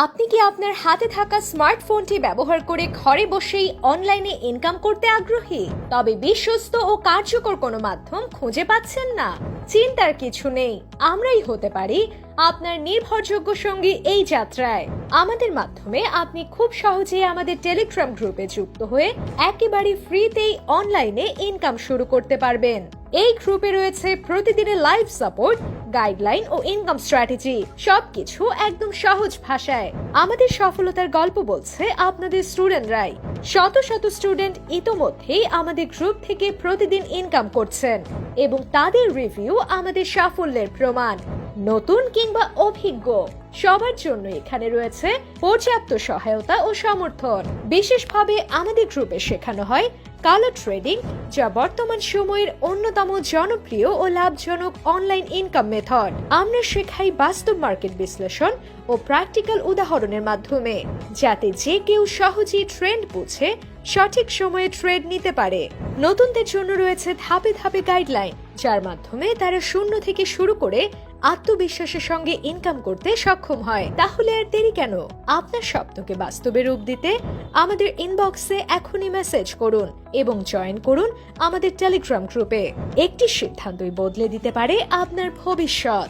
আপনি কি আপনার হাতে থাকা স্মার্টফোনটি ব্যবহার করে ঘরে বসেই অনলাইনে ইনকাম করতে আগ্রহী? তবে বিশ্বস্ত ও কার্যকর কোনো মাধ্যম খুঁজে পাচ্ছেন না? চিন্তার কিছু নেই, আমরাই হতে পারি আপনার নির্ভরযোগ্য সঙ্গী এই যাত্রায়। আমাদের মাধ্যমে আপনি খুব সহজেই আমাদের টেলিগ্রাম গ্রুপে যুক্ত হয়ে একেবারে ফ্রিতেই অনলাইনে ইনকাম শুরু করতে পারবেন। এই গ্রুপে রয়েছে প্রতিদিনের লাইভ সাপোর্ট, গাইডলাইন ও ইনকাম স্ট্র্যাটেজি, সবকিছু একদম সহজ ভাষায়। আমাদের সফলতার গল্প বলছে আপনাদের স্টুডেন্টরাই। শত শত স্টুডেন্ট ইতোমধ্যেই আমাদের গ্রুপ থেকে প্রতিদিন ইনকাম করছেন এবং তাদের রিভিউ আমাদের সাফল্যের প্রমাণ। নতুন কিংবা অভিজ্ঞ সবার জন্য এখানে রয়েছে পর্যাপ্ত সহায়তা ও সমর্থন। বিশেষভাবে আমাদের গ্রুপে শেখানো হয় কালো ট্রেডিং, যা বর্তমান সময়ের অন্যতম জনপ্রিয় ও লাভজনক অনলাইন ইনকাম মেথড। আমরা শেখাই বাস্তব মার্কেট বিশ্লেষণ ও প্র্যাকটিক্যাল উদাহরণের মাধ্যমে, যাতে যে কেউ সহজেই ট্রেন্ড বুঝে সঠিক সময়ে ট্রেড নিতে পারে। নতুনদের জন্য রয়েছে ধাপে ধাপে গাইডলাইন, যার মাধ্যমে তারা শূন্য থেকে শুরু করে আত্মবিশ্বাসের সঙ্গে ইনকাম করতে সক্ষম হয়। তাহলে আর দেরি কেন? আপনার স্বপ্নকে বাস্তবে রূপ দিতে আমাদের ইনবক্সে এখনই মেসেজ করুন এবং জয়েন করুন আমাদের টেলিগ্রাম গ্রুপে। একটি সিদ্ধান্তই বদলে দিতে পারে আপনার ভবিষ্যৎ।